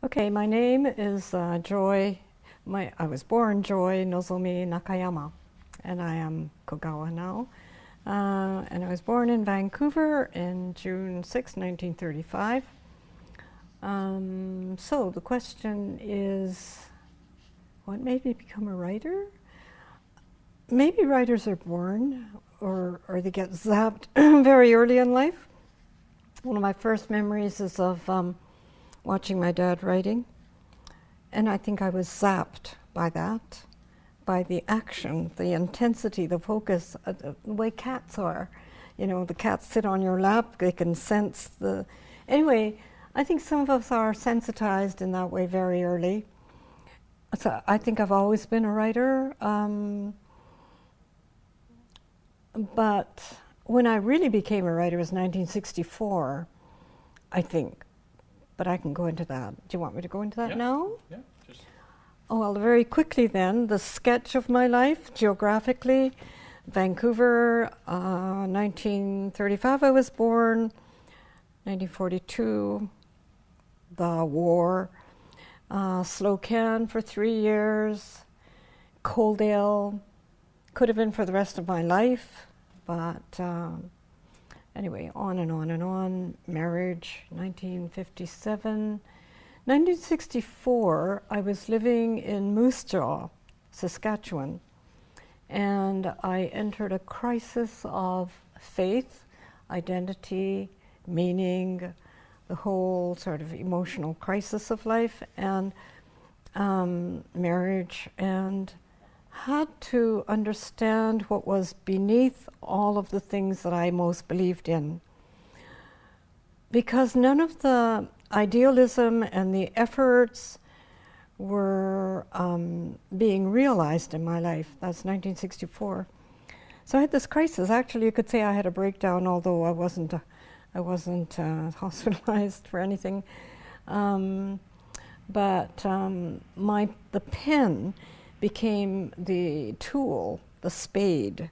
Okay, my name is Joy. I was born Joy Nozomi Nakayama, and I am Kogawa now. And I was born in Vancouver in June 6, 1935. So the question is, what made me become a writer? Maybe writers are born, or they get zapped very early in life. One of my first memories is of watching my dad writing, and I think I was zapped by that, by the action, the intensity, the focus, the way cats are. You know, the cats sit on your lap, they can sense the... Anyway, I think some of us are sensitized in that way very early. So I think I've always been a writer, but when I really became a writer was 1964, I think. But I can go into that. Do you want me to go into that now? Yeah, just... Oh, well, very quickly then, the sketch of my life, geographically. Vancouver, 1935 I was born, 1942, the war. Slocan for 3 years, Coaldale, could have been for the rest of my life, but anyway, on and on and on. Marriage, 1957. 1964, I was living in Moose Jaw, Saskatchewan, and I entered a crisis of faith, identity, meaning, the whole sort of emotional crisis of life, and marriage, and had to understand what was beneath all of the things that I most believed in. Because none of the idealism and the efforts were being realized in my life. That's 1964. So I had this crisis. Actually, you could say I had a breakdown, although I wasn't hospitalized for anything. But the pen became the tool, the spade,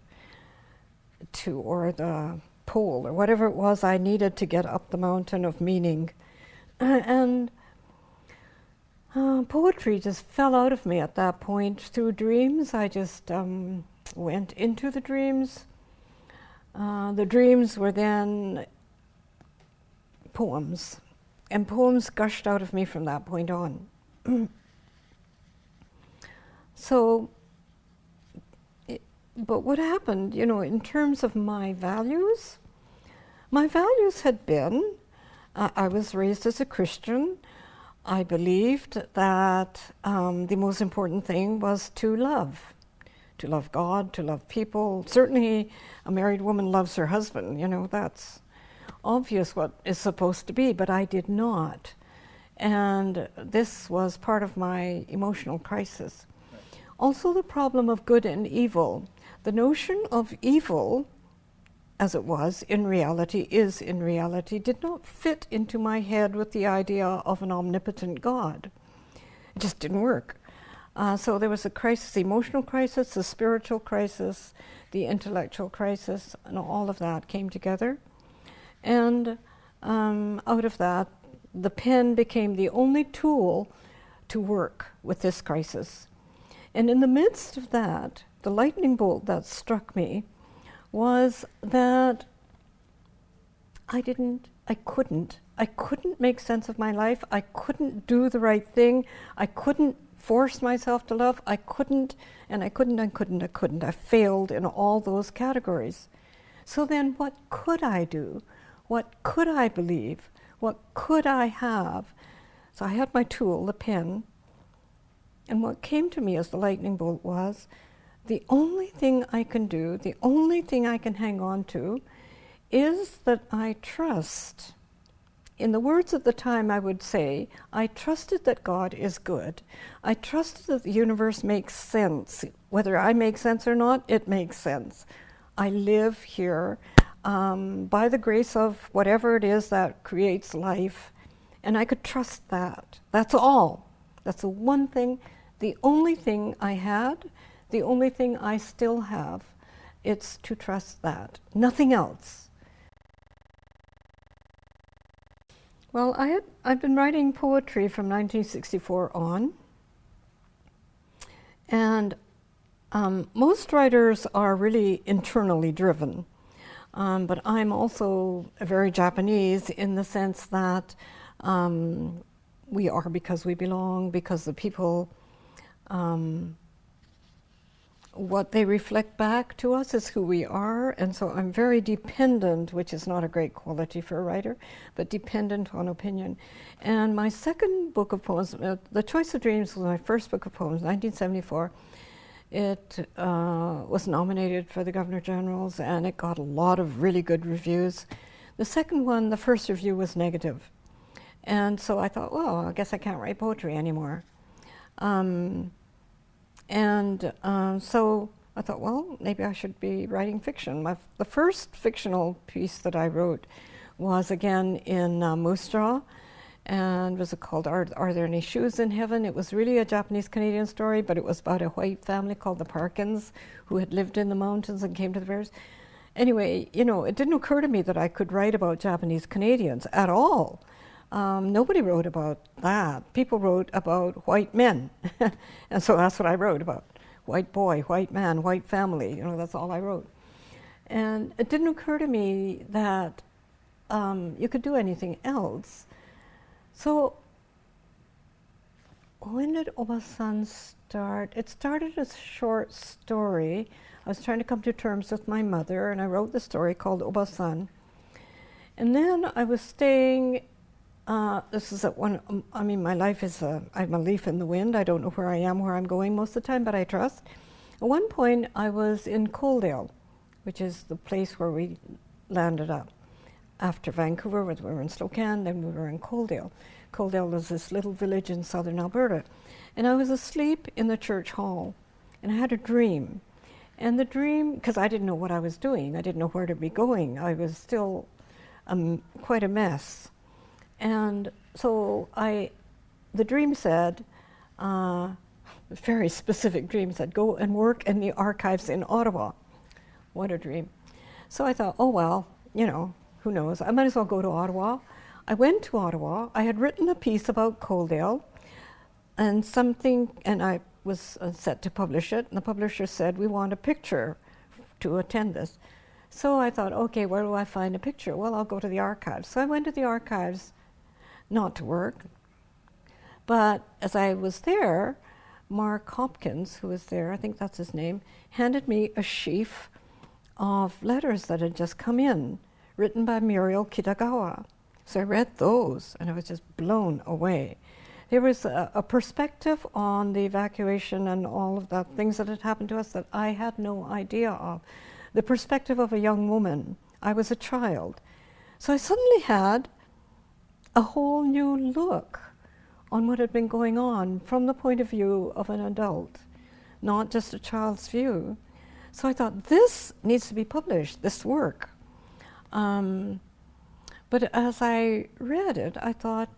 or the pole, or whatever it was I needed to get up the mountain of meaning. And poetry just fell out of me at that point through dreams. I just went into the dreams. The dreams were then poems, and poems gushed out of me from that point on. But what happened, you know, in terms of my values had been, I was raised as a Christian. I believed that the most important thing was to love God, to love people. Certainly a married woman loves her husband, you know, that's obvious what is supposed to be, but I did not. And this was part of my emotional crisis. Right. Also the problem of good and evil. The notion of evil, as it was in reality, did not fit into my head with the idea of an omnipotent God. It just didn't work. So there was a crisis, the emotional crisis, the spiritual crisis, the intellectual crisis, and all of that came together. And out of that, the pen became the only tool to work with this crisis. And in the midst of that, the lightning bolt that struck me was that I couldn't make sense of my life. I couldn't do the right thing. I couldn't force myself to love. I couldn't. I failed in all those categories. So then what could I do? What could I believe? What could I have? So I had my tool, the pen, and what came to me as the lightning bolt was, the only thing I can do, the only thing I can hang on to, is that I trust. In the words of the time, I would say, I trusted that God is good. I trusted that the universe makes sense. Whether I make sense or not, it makes sense. I live here by the grace of whatever it is that creates life, and I could trust that. That's all. That's the one thing, the only thing I had, the only thing I still have. It's to trust that, nothing else. Well, I've been writing poetry from 1964 on, and most writers are really internally driven, but I'm also very Japanese in the sense that we are because we belong, because the people, what they reflect back to us is who we are, and so I'm very dependent, which is not a great quality for a writer, but dependent on opinion. And my second book of poems, The Choice of Dreams, was my first book of poems, 1974. It was nominated for the Governor General's, and it got a lot of really good reviews. The second one, the first review was negative. And so I thought, well, I guess I can't write poetry anymore. So I thought, well, maybe I should be writing fiction. The first fictional piece that I wrote was again in Moose Jaw, and was called Are There Any Shoes in Heaven? It was really a Japanese-Canadian story, but it was about a white family called the Parkins who had lived in the mountains and came to the bears. Anyway, you know, it didn't occur to me that I could write about Japanese-Canadians at all. Nobody wrote about that. People wrote about white men. And so that's what I wrote about. White boy, white man, white family, you know, that's all I wrote. And it didn't occur to me that you could do anything else. So when did Obasan start? It started as a short story. I was trying to come to terms with my mother, and I wrote the story called Obasan. And then I was staying, this is at one, I mean, my life is, I'm a leaf in the wind. I don't know where I am, where I'm going most of the time, but I trust. At one point, I was in Coaldale, which is the place where we landed up. After Vancouver, we were in Slocan, then we were in Coaldale. Coaldale was this little village in southern Alberta. And I was asleep in the church hall, and I had a dream. And the dream, because I didn't know what I was doing, I didn't know where to be going. I was still quite a mess. And so the dream said, a very specific dream said, go and work in the archives in Ottawa. What a dream. So I thought, oh well, you know, who knows, I might as well go to Ottawa. I went to Ottawa. I had written a piece about Coaldale and I was set to publish it, and the publisher said, we want a picture to attend this. So I thought, okay, where do I find a picture? Well, I'll go to the archives. So I went to the archives, not to work, but as I was there, Mark Hopkins, who was there, I think that's his name, handed me a sheaf of letters that had just come in, written by Muriel Kitagawa. So I read those, and I was just blown away. There was a perspective on the evacuation and all of the things that had happened to us that I had no idea of. The perspective of a young woman. I was a child. So I suddenly had a whole new look on what had been going on from the point of view of an adult, not just a child's view. So I thought, this needs to be published, this work. But as I read it, I thought,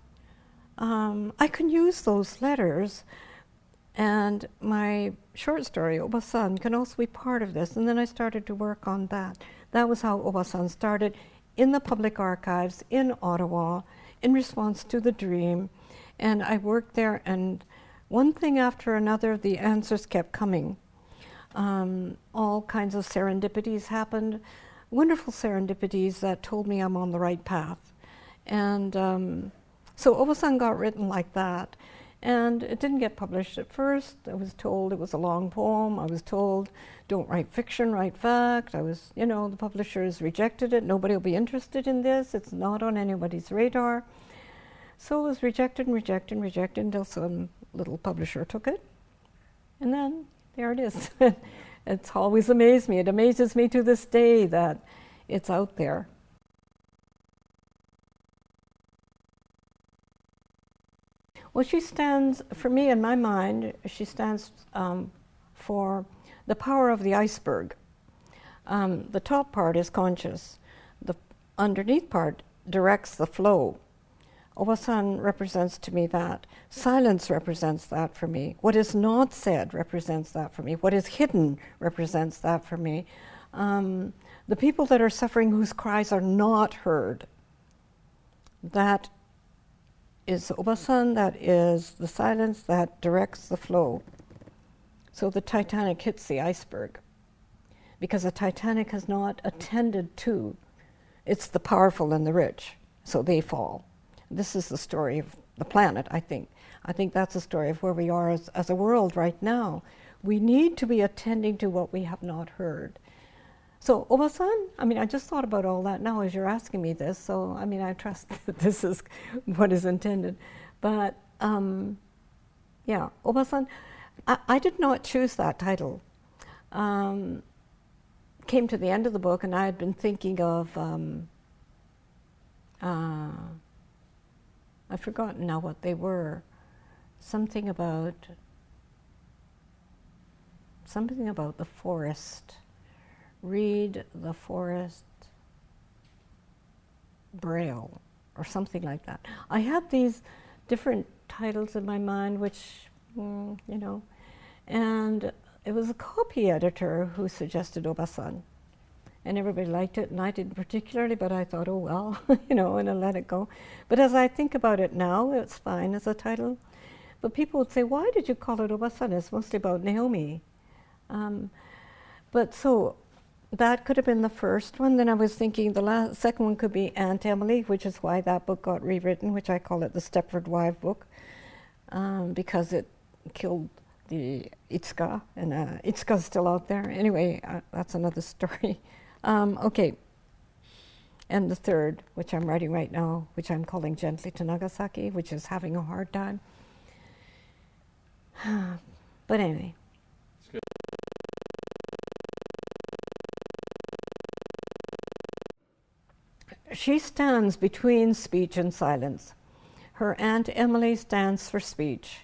I can use those letters, and my short story, Obasan, can also be part of this. And then I started to work on that. That was how Obasan started, in the public archives in Ottawa, in response to the dream. And I worked there, and one thing after another, the answers kept coming. All kinds of serendipities happened, wonderful serendipities that told me I'm on the right path. And so Obasan got written like that. And it didn't get published at first. I was told it was a long poem. I was told, don't write fiction, write fact. I was, you know, the publishers rejected it. Nobody will be interested in this. It's not on anybody's radar. So it was rejected and rejected and rejected until some little publisher took it. And then there it is. It's always amazed me. It amazes me to this day that it's out there. Well, she stands, for me in my mind, she stands for the power of the iceberg. The top part is conscious. The underneath part directs the flow. Obasan represents to me that. Silence represents that for me. What is not said represents that for me. What is hidden represents that for me. The people that are suffering whose cries are not heard, that is obasan, that is the silence that directs the flow. So the Titanic hits the iceberg because the Titanic has not attended to, it's the powerful and the rich, so they fall. This is the story of the planet, I think. I think that's the story of where we are as a world right now. We need to be attending to what we have not heard. So obasan, I mean, I just thought about all that now as you're asking me this, so I mean, I trust that this is what is intended. But yeah, obasan, I did not choose that title. Came to the end of the book and I had been thinking of, I've forgotten now what they were. Something about the forest. Read the Forest Braille, or something like that. I had these different titles in my mind, which, you know, and it was a copy editor who suggested obasan. And everybody liked it, and I didn't particularly, but I thought, oh well, you know, and I let it go. But as I think about it now, it's fine as a title. But people would say, why did you call it obasan? It's mostly about Naomi. But so, that could have been the first one. Then I was thinking the second one could be Aunt Emily, which is why that book got rewritten, which I call it the Stepford Wife book, because it killed the Itsuka, and Itsuka's still out there. Anyway, that's another story. Okay. And the third, which I'm writing right now, which I'm calling Gently to Nagasaki, which is having a hard time. But anyway. She stands between speech and silence. Her Aunt Emily stands for speech.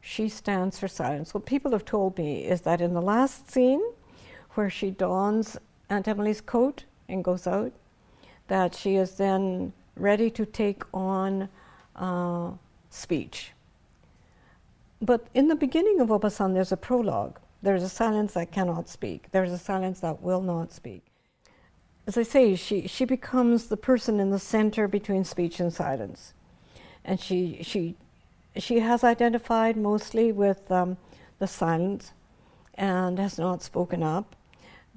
She stands for silence. What people have told me is that in the last scene, where she dons Aunt Emily's coat and goes out, that she is then ready to take on speech. But in the beginning of obasan, there's a prologue. There's a silence that cannot speak. There's a silence that will not speak. As I say, she becomes the person in the center between speech and silence. And she has identified mostly with the silence and has not spoken up.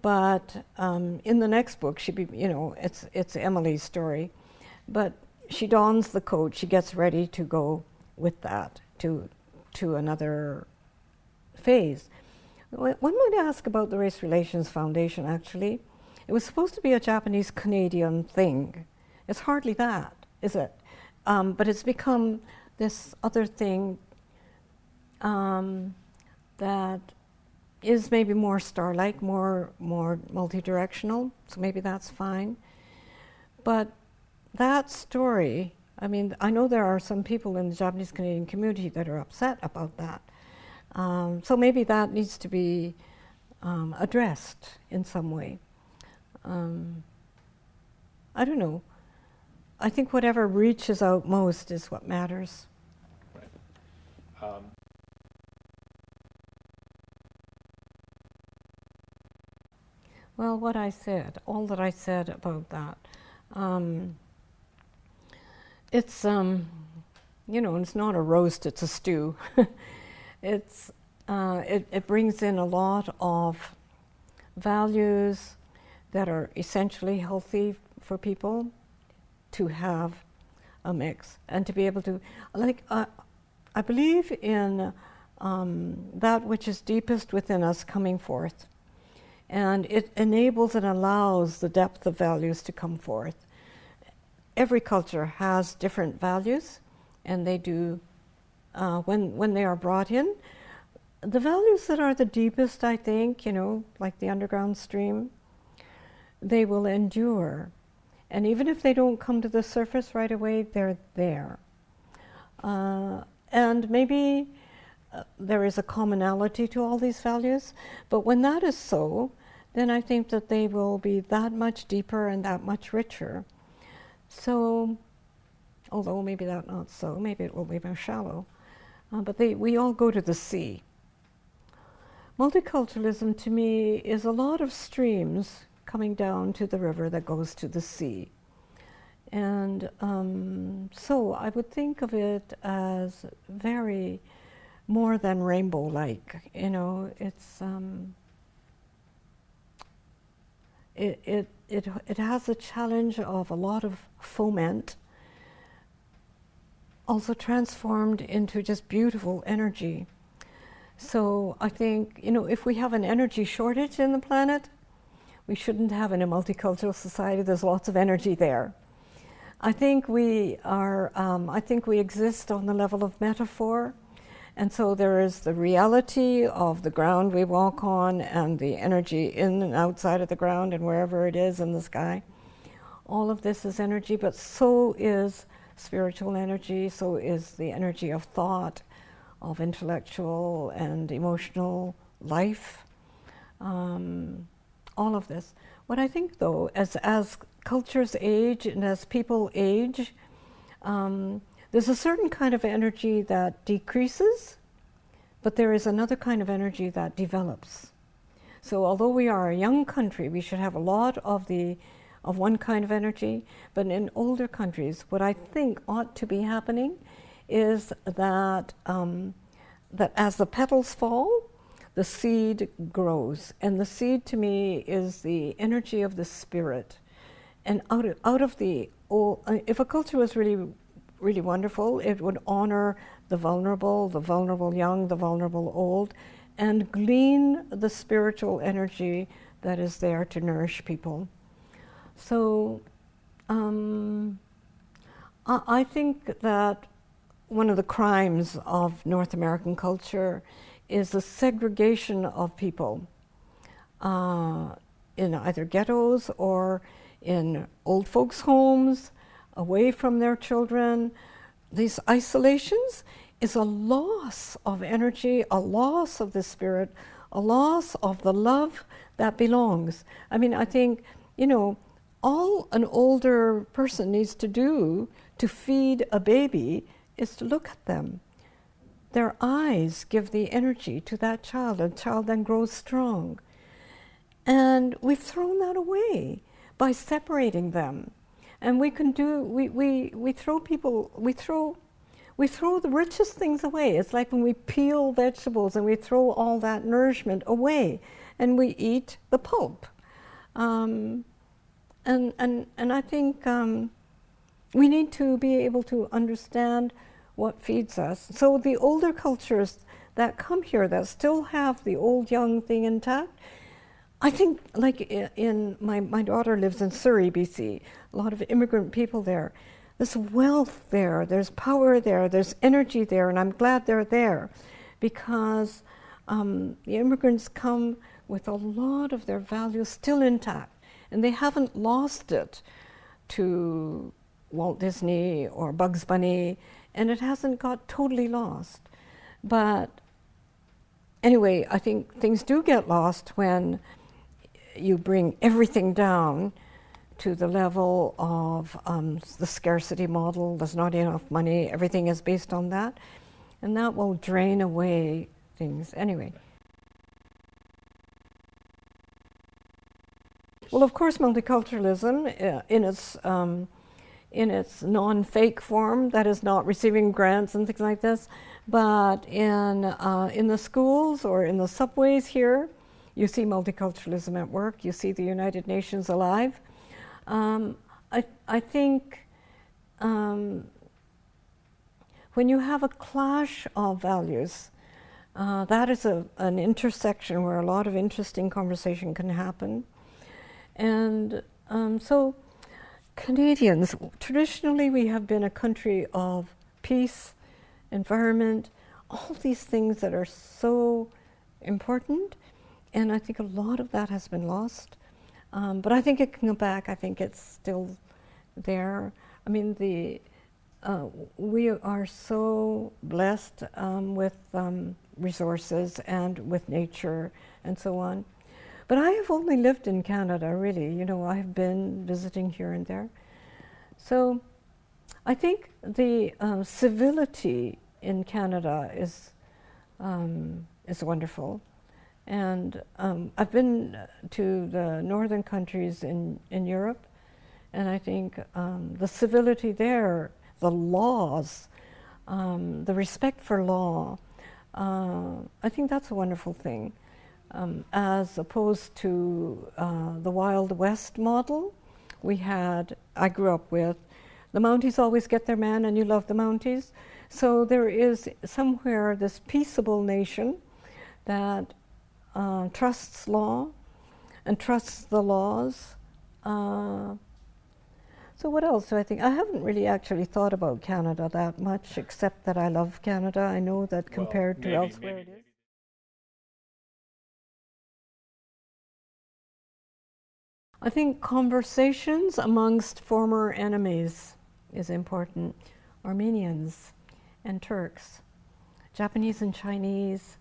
But in the next book, it's Emily's story. But she dons the coat, she gets ready to go with that to another phase. One might ask about the Race Relations Foundation, actually. It was supposed to be a Japanese-Canadian thing. It's hardly that, is it? But it's become this other thing that is maybe more star-like, more multi-directional, so maybe that's fine. But that story, I mean, I know there are some people in the Japanese-Canadian community that are upset about that. So maybe that needs to be addressed in some way. I don't know. I think whatever reaches out most is what matters. Right. Well, what I said, all that I said about that, it's, it's not a roast, it's a stew. It brings in a lot of values that are essentially healthy for people to have a mix and to be able to, I believe in that which is deepest within us coming forth. And it enables and allows the depth of values to come forth. Every culture has different values, and they do, when they are brought in, the values that are the deepest, I think, like the underground stream, they will endure. And even if they don't come to the surface right away, they're there. And maybe there is a commonality to all these values, but when that is so, then I think that they will be that much deeper and that much richer. So, although maybe that's not so, maybe it will be more shallow, but we all go to the sea. Multiculturalism to me is a lot of streams coming down to the river that goes to the sea. And so I would think of it as very more than rainbow-like. You know, it's it has a challenge of a lot of foment, also transformed into just beautiful energy. So I think, you know, if we have an energy shortage in the planet, we shouldn't have in a multicultural society. There's lots of energy there. I think we are, I think we exist on the level of metaphor. And so there is the reality of the ground we walk on and the energy in and outside of the ground and wherever it is in the sky. All of this is energy, but so is spiritual energy, so is the energy of thought, of intellectual and emotional life. All of this. What I think, though, as cultures age and as people age, there's a certain kind of energy that decreases, but there is another kind of energy that develops. So although we are a young country, we should have a lot of one kind of energy, but in older countries, what I think ought to be happening is that, that as the petals fall, the seed grows. And the seed, to me, is the energy of the spirit. And out of the old, if a culture was really wonderful, it would honor the vulnerable young, the vulnerable old, and glean the spiritual energy that is there to nourish people. So I think that one of the crimes of North American culture is the segregation of people in either ghettos or in old folks' homes, away from their children. These isolations is a loss of energy, a loss of the spirit, a loss of the love that belongs. I mean, I think, you know, all an older person needs to do to feed a baby is to look at them. Their eyes give the energy to that child, and the child then grows strong. And we've thrown that away by separating them. And we can do, we throw people, we throw the richest things away. It's like when we peel vegetables and we throw all that nourishment away and we eat the pulp. And I think we need to be able to understand what feeds us. So the older cultures that come here that still have the old young thing intact, I think, like in my daughter lives in Surrey, BC, a lot of immigrant people there. There's wealth there, there's power there, there's energy there, and I'm glad they're there because the immigrants come with a lot of their values still intact, and they haven't lost it to Walt Disney or Bugs Bunny, and it hasn't got totally lost. But anyway, I think things do get lost when you bring everything down to the level of the scarcity model. There's not enough money, everything is based on that, and that will drain away things. Anyway. Well, of course, multiculturalism in its non-fake form, that is not receiving grants and things like this, but in the schools or in the subways here, you see multiculturalism at work, you see the United Nations alive. I think when you have a clash of values, that is an intersection where a lot of interesting conversation can happen. And so Canadians, traditionally we have been a country of peace, environment, all these things that are so important, and I think a lot of that has been lost. But I think it can come back. I think it's still there. I mean, we are so blessed with resources and with nature and so on. But I have only lived in Canada, really. You know, I have been visiting here and there. So I think the civility in Canada is wonderful. And I've been to the northern countries in Europe, And I think the civility there, the laws, the respect for law, I think that's a wonderful thing. As opposed to the Wild West model I grew up with, the Mounties always get their man and you love the Mounties. So there is somewhere this peaceable nation that trusts law and trusts the laws. So what else do I think? I haven't really actually thought about Canada that much, except that I love Canada. I know that compared to elsewhere it is. I think conversations amongst former enemies is important. Armenians and Turks, Japanese and Chinese,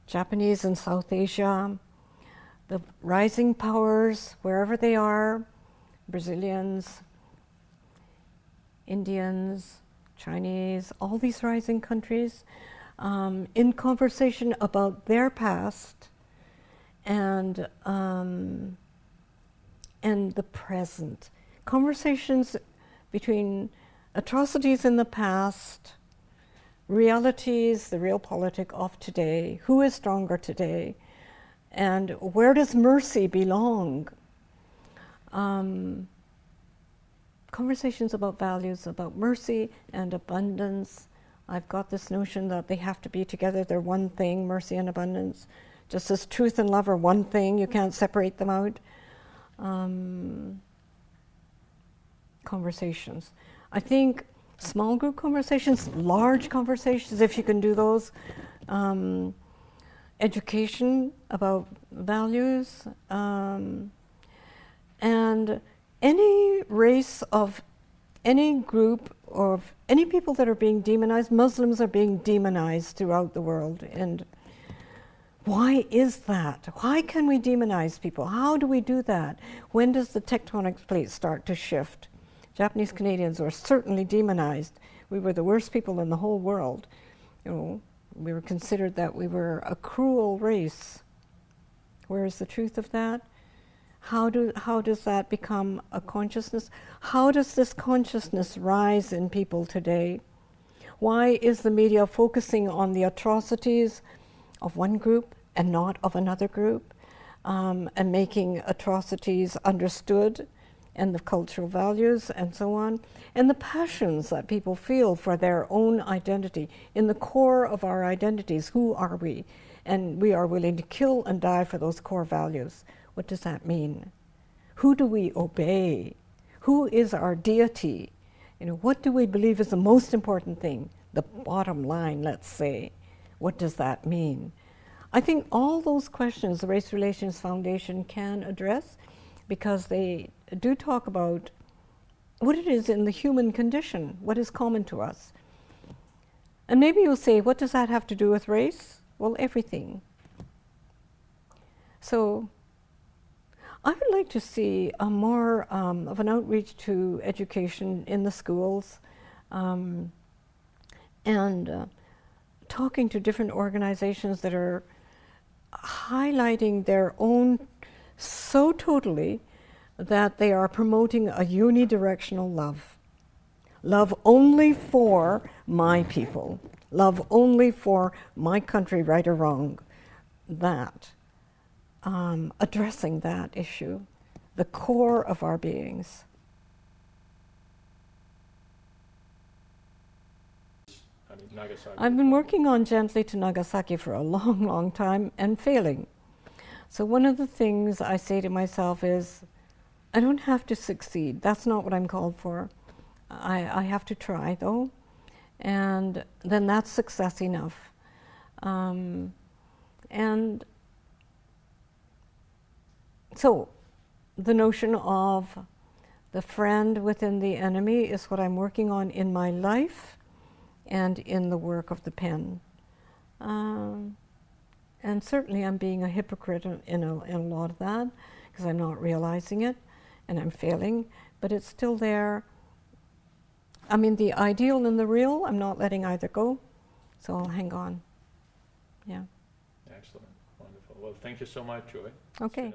Japanese in South Asia, the rising powers, wherever they are, Brazilians, Indians, Chinese, all these rising countries, in conversation about their past and the present. Conversations between atrocities in the past, realities, the real politic of today, who is stronger today, and where does mercy belong? Conversations about values, about mercy and abundance. I've got this notion that they have to be together, they're one thing, mercy and abundance. Just as truth and love are one thing, you can't separate them out. Conversations. I think small group conversations, large conversations, if you can do those, education about values, and any race of any group or any people that are being demonized. Muslims are being demonized throughout the world, and why is that? Why can we demonize people? How do we do that? When does the tectonic plate start to shift? Japanese Canadians were certainly demonized. We were the worst people in the whole world. You know, we were considered that we were a cruel race. Where is the truth of that? How does that become a consciousness? How does this consciousness rise in people today? Why is the media focusing on the atrocities of one group and not of another group, and making atrocities understood, and the cultural values and so on, and the passions that people feel for their own identity? In the core of our identities, who are we? And we are willing to kill and die for those core values. What does that mean? Who do we obey? Who is our deity? You know, what do we believe is the most important thing? The bottom line, let's say. What does that mean? I think all those questions the Race Relations Foundation can address, because they do talk about what it is in the human condition, what is common to us. And maybe you'll say, what does that have to do with race? Well, everything. So I would like to see a more of an outreach to education in the schools, and talking to different organizations that are highlighting their own so totally that they are promoting a unidirectional love. Love only for my people. Love only for my country, right or wrong. That. Addressing that issue, the core of our beings. Nagasaki. I've been working on Gently to Nagasaki for a long, long time and failing. So one of the things I say to myself is, I don't have to succeed. That's not what I'm called for. I have to try, though, and then that's success enough. And so the notion of the friend within the enemy is what I'm working on in my life and in the work of the pen. And certainly I'm being a hypocrite in a lot of that, because I'm not realizing it and I'm failing, but it's still there. I mean, the ideal and the real, I'm not letting either go, so I'll hang on. Yeah. Excellent. Wonderful. Well, thank you so much, Joy. Okay.